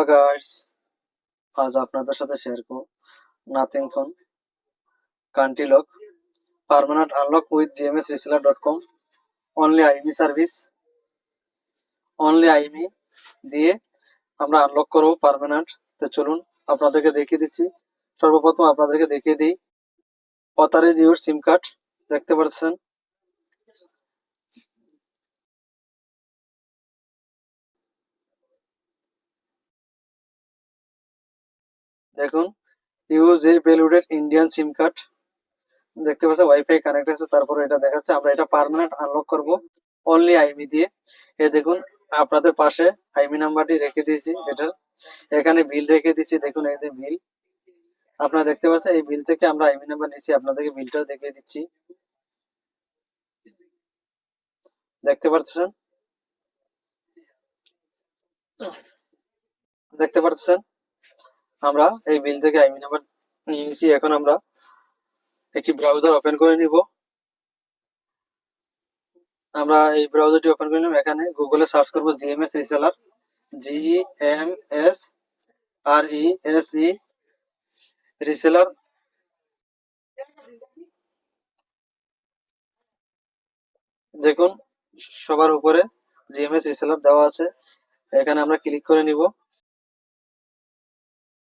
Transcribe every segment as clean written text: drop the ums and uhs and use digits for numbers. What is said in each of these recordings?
Hello guys, আজ আপনাদের সাথে শেয়ার করব Nothing phone country lock permanent unlock with gmsreseller.com only IMEI service. Only IMEI দিয়ে আমরা আনলক করব পার্মানেন্ট। তো চলুন আপনাদেরকে দেখিয়ে দিচ্ছি। সর্বপ্রথম আপনাদেরকে দেখিয়ে দিই অথরাইজ ইউর সিম কার্ড। দেখতে পাচ্ছেন দেখুন use a validated Indian SIM card. দেখতে পাচ্ছেন ওয়াইফাই কানেক্ট আছে, তারপরে এটা দেখাচ্ছে আমরা এটা পার্মানেন্ট আনলক করব অনলি আইমি দিয়ে। এ দেখুন আপনাদের পাশে আইমি নাম্বারটি রেখে দিয়েছি, এটার এখানে বিল রেখে দিয়েছি। দেখুন এই যে বিল আপনারা দেখতে পাচ্ছেন, এই বিল থেকে আমরা আইমি নাম্বার নিয়েছি। আপনাদেরকে বিলটাও দেখিয়ে দিচ্ছি, দেখতে পাচ্ছেন দেখতে পাচ্ছেন আমরা এই বিল থেকে আইমি নাম্বার নিয়ে নিয়েছি। এখন আমরা একটি ব্রাউজার ওপেন করে নিব। আমরা এই ব্রাউজারটি ওপেন করে নিব। এখানে গুগলে সার্চ করব জিএমএস রিসেলার, GMSRESE রিসেলার। দেখুন সবার উপরে জিএমএস রিসেলার দেওয়া আছে, এখানে আমরা ক্লিক করে নিব।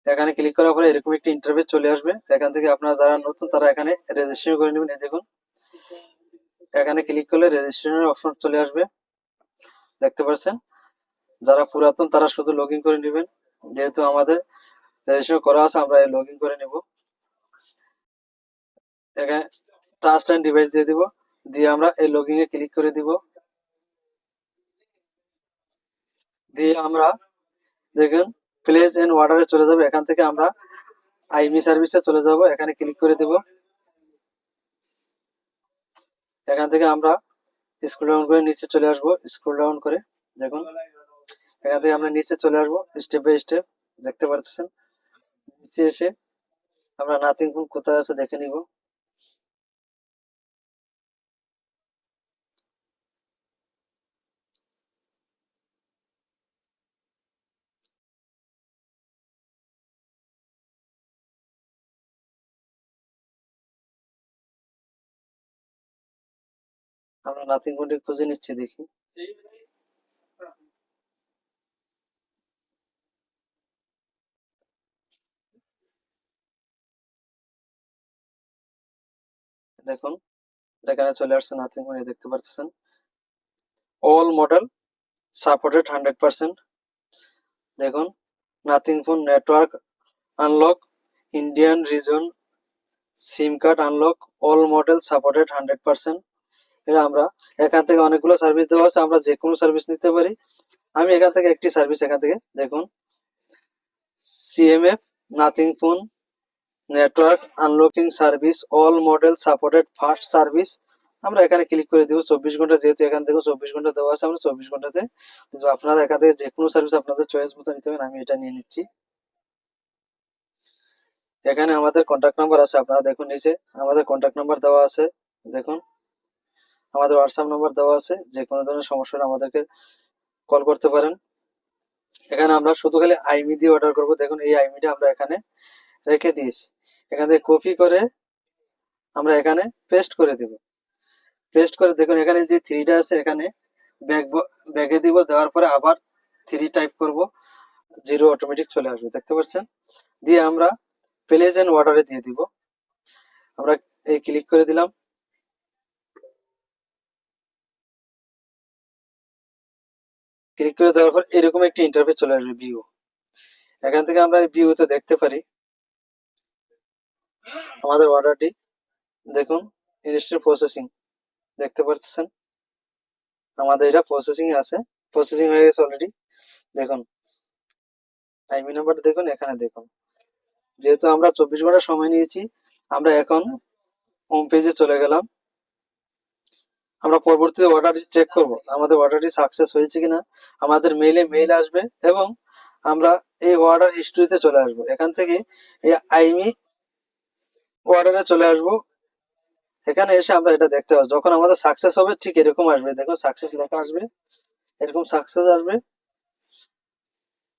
এখানে ক্লিক করার পরে এরকম একটি ইন্টারফেস চলে আসবে। এখান থেকে আপনারা যারা নতুন তারা এখানে রেজিস্ট্রেশন করে নেবেন। এই দেখুন এখানে ক্লিক করলে রেজিস্ট্রেশনের অপশন চলে আসবে, দেখতে পাচ্ছেন। যারা পুরাতন তারা শুধু লগ ইন করে নেবেন, যেহেতু আমাদের রেজিস্ট্রেশন করা আছে আমরা লগ ইন করে নেব। এখানে ট্রাস্ট অ্যান্ড ডিভাইস দিয়ে দিব, দিয়ে আমরা এই লগ ইন এ ক্লিক করে দিব। দিয়ে আমরা দেখুন প্লেস এন্ড অর্ডারে চলে যাবে। এখান থেকে আমরা আইমি সার্ভিসে চলে যাব, এখানে ক্লিক করে দেব। এখান থেকে আমরা স্ক্রল ডাউন করে নিচে চলে আসবো। স্ক্রল ডাউন করে দেখুন এখান থেকে আমরা নিচে চলে আসবো স্টেপ বাই স্টেপ, দেখতে পাচ্ছেন। নিচে এসে আমরা নাথিং ফোন কোথায় আছে দেখে নিব। আমরা নাথিং ফোনটি খুঁজে নিচ্ছি, দেখি। দেখুন যেখানে চলে আসছে নাথিং ফোন, দেখতে পাচ্ছেন অল মডেল সাপোর্টেড 100%। দেখুন nothing phone network unlock Indian reason সিম card unlock all model supported 100%। এটা আমরা এখান থেকে অনেকগুলো সার্ভিস দেওয়া আছে, আমরা যে কোনো সার্ভিস নিতে পারি। আমি এখান থেকে একটি সার্ভিস এখান থেকে দেখুন CMF nothing phone network unlocking service all model supported fast service. আমরা এখানে ক্লিক করে দিব। 24 ঘন্টা, যেহেতু এখান থেকে 24 ঘন্টা দেওয়া আছে আমরা 24 ঘন্টাতে আপনারা এখান থেকে যে কোনো সার্ভিস আপনাদের চয়েস মতো নিতে পারেন। আমি এটা নিয়ে নিচ্ছি। এখানে আমাদের কন্ট্যাক্ট নাম্বার আছে, আপনারা দেখুন নিচে আমাদের কন্ট্যাক্ট নাম্বার দেওয়া আছে। দেখুন আমাদের হোয়াটসঅ্যাপ নাম্বার দেওয়া আছে, যে কোনো ধরনের সমস্যা হলে আমাদেরকে কল করতে পারেন। এখানে আমরা শুধু খালি আইমি দিয়ে অর্ডার করব। দেখুন এই আইমিটা আমরা এখানে রেখে দিয়েছি, এখান থেকে কপি করে আমরা এখানে পেস্ট করে দিব। পেস্ট করে দেখুন এখানে যে থ্রিটা আছে এখানে ব্যাগে দিব, দেওয়ার পরে আবার 3 টাইপ করব, 0 অটোমেটিক চলে আসবে, দেখতে পাচ্ছেন। দিয়ে আমরা প্লেস এন্ড অর্ডারে দিয়ে দিব। আমরা এই ক্লিক করে দিলাম। ক্লিক করে দেওয়ার পর এরকম একটি ইন্টারফেস চলে আসবে ভিউ। এখান থেকে আমরা এই ভিউতে দেখতে পারি আমাদের অর্ডারটি। দেখুন ইনস্ট্যান্ট প্রসেসিং, দেখতে পাচ্ছেন আমাদের এটা প্রসেসিং আছে, প্রসেসিং হয়ে গেছে অলরেডি। দেখুন আইমি নাম্বারটা দেখুন, এখানে দেখুন যেহেতু আমরা 24 ঘন্টা সময় নিয়েছি, আমরা এখন হোম পেজে চলে গেলাম। আমরা পরবর্তীতে অর্ডারটি চেক করব আমাদের অর্ডারটি সাকসেস হয়েছে কিনা। আমাদের মেইল আসবে এবং আমরা এই অর্ডার হিস্ট্রিতে চলে আসব। এখান থেকে এই আইমি অর্ডারে চলে আসব। এখানে এসে আমরা এটা দেখতে পাবো যখন আমাদের সাকসেস হবে ঠিক এরকম আসবে। দেখো সাকসেস লেখা আসবে, এরকম সাকসেস আসবে।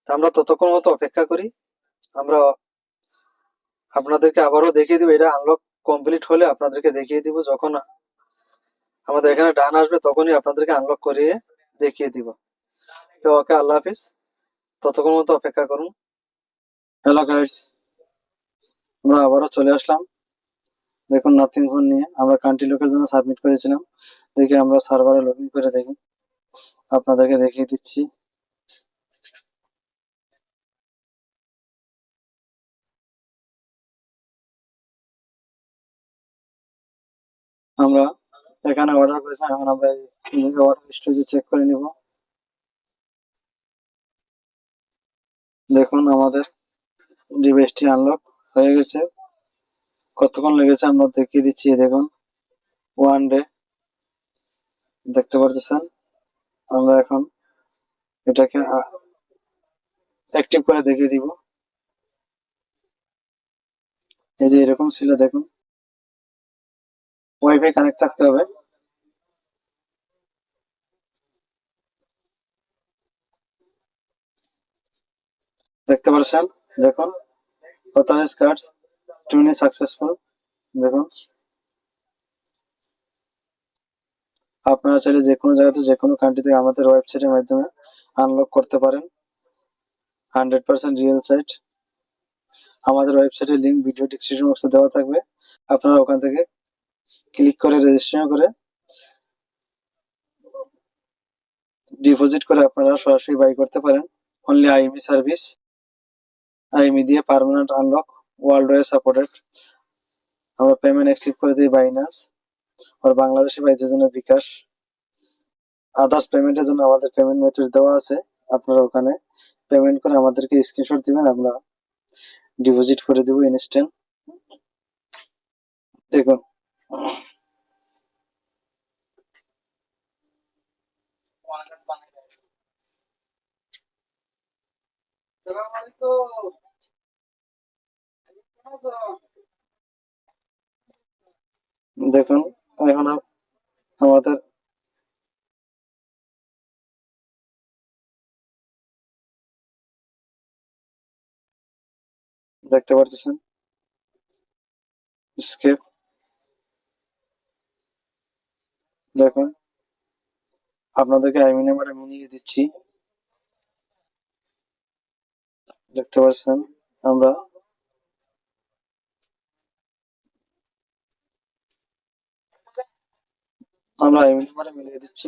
আমরা ততক্ষণ মতো অপেক্ষা করি। আমরা আপনাদেরকে আবারও দেখিয়ে দিব, এটা আনলক কমপ্লিট হলে আপনাদেরকে দেখিয়ে দিব। যখন আমাদের এখানে ডান আসবে তখনই আপনাদেরকে আনলক করিয়ে দেখিয়ে দিব। তো ওকে, আল্লাহ হাফিজ, ততক্ষণ মতো অপেক্ষা করুন। হ্যালো গাইস, আমরা আবারও চলে আসলাম। দেখুন নাথিং ফোন নিয়ে আমরা কান্ট্রি লকের জন্য সাবমিট করেছিলাম। দেখি আমরা সার্ভারে লগ ইন করে দেখি, আপনাদেরকে দেখিয়ে দিচ্ছি। আমরা এখানে অর্ডার করেছি, এখন আমরা এই অর্ডার স্টোরেজে চেক করে নিব। দেখুন আমাদের ডিভাইসটি আনলক হয়ে গেছে। কতক্ষণ লেগেছে আমরা দেখিয়ে দিচ্ছি। দেখুন 1 ডে দেখতে পারতেছেন। আমরা এখন এটাকে অ্যাক্টিভ করে দেখিয়ে দিব। এই যে এরকম ছিল, দেখুন ওয়াইফাই কানেক্ট থাকতে হবে। দেখতে পাচ্ছেন, দেখুন অথরাইজ কার্ড টুইনি সাকসেসফুল। দেখুন আপনারা চাইলে যে কোনো জায়গাতে যে কোনো কান্ট্রি থেকে আমাদের ওয়েবসাইটের মাধ্যমে আনলক করতে পারেন। 100% রিয়েল সাইট। আমাদের ওয়েবসাইটের লিঙ্ক ভিডিও ডেসক্রিপশন বক্সে দেওয়া থাকবে। আপনারা ওখান থেকে ক্লিক করে রেজিস্ট্রেশন করে ডিপোজিট করে আপনারা সরাসরি বাই করতে পারেন। অনলি আইএমই সার্ভিস, আইএমই দিয়ে permanent unlock world wide supported. আমরা পেমেন্ট অ্যাকসেপ্ট করে দিই বাইনান্স আর বাংলাদেশি বাইদের জন্য বিকাশ। আদার্স পেমেন্টের জন্য আমাদের পেমেন্ট মেথড দেওয়া আছে। আপনারা ওখানে পেমেন্ট করে আমাদেরকে স্ক্রিনশট দিবেন, আমরা ডিপোজিট করে দেবো ইনস্ট্যান্ট। দেখুন দেখুন এখন আমাদের দেখতে পাচ্ছেন স্কেপ। দেখুন আপনাদেরকে আইমি নাম্বারটা মিলিয়ে দিচ্ছি। দেখতে পাচ্ছেন আমরা আইমি নাম্বারটা মিলিয়ে দিচ্ছি।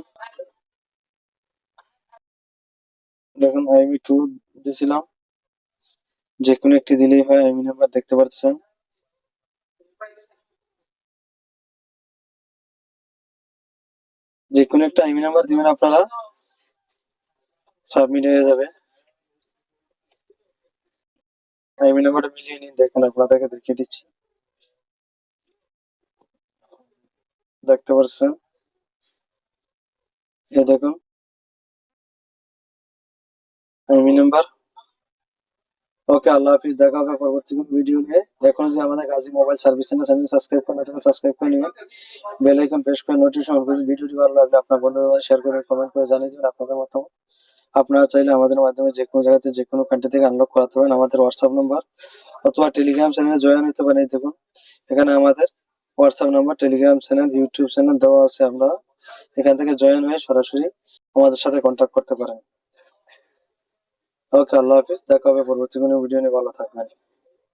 দেখুন আইমি 2 দিয়েছিলাম, যে কোনো একটি দিলেই হয় আইমি নাম্বার। দেখতে পাচ্ছেন যে কোনো একটা আইমি নাম্বার দিবেন আপনারা, সাবমিট হয়ে যাবে। আইমি নাম্বারটা মিলিয়ে নিন। দেখুন আপনাদেরকে দেখিয়ে দিচ্ছি। দেখতে পাচ্ছেন, এই দেখুন আইমি নাম্বার। ওকে, আল্লাহ হাফিজ, দেখা হবে পরবর্তী কোনো ভিডিও নিয়ে। এখন যদি আমাদের Gazi mobile service channel subscribe করে না থাকেন, সাবস্ক্রাইব করে নিবেন, বেল আইকন প্রেস করে নোটিফিকেশন অন করে। ভিডিওটি ভালো লাগলে আপনার বন্ধুদের মাঝে শেয়ার করে কমেন্ট করে জানিয়ে দিবেন আপনাদের মতামত। আপনারা চাইলে আমাদের মাধ্যমে যে কোনো জায়গাতে যে কোনো কান্ট্রি থেকে আনলক করাতে পারেন। আমাদের হোয়াটসঅ্যাপ নাম্বার অথবা টেলিগ্রাম চ্যানেলে জয়েন হতে পারেন। এই দেখুন এখানে আমাদের WhatsApp number, Telegram channel, YouTube channel দেওয়া আছে। আপনারা এখান থেকে জয়েন হয়ে সরাসরি আমাদের সাথে কন্ট্যাক্ট করতে পারেন। ওকে, আল্লাহ হাফিজ, দেখা হবে পরবর্তী কোনো ভিডিও নিয়ে। ভালো থাকবেন।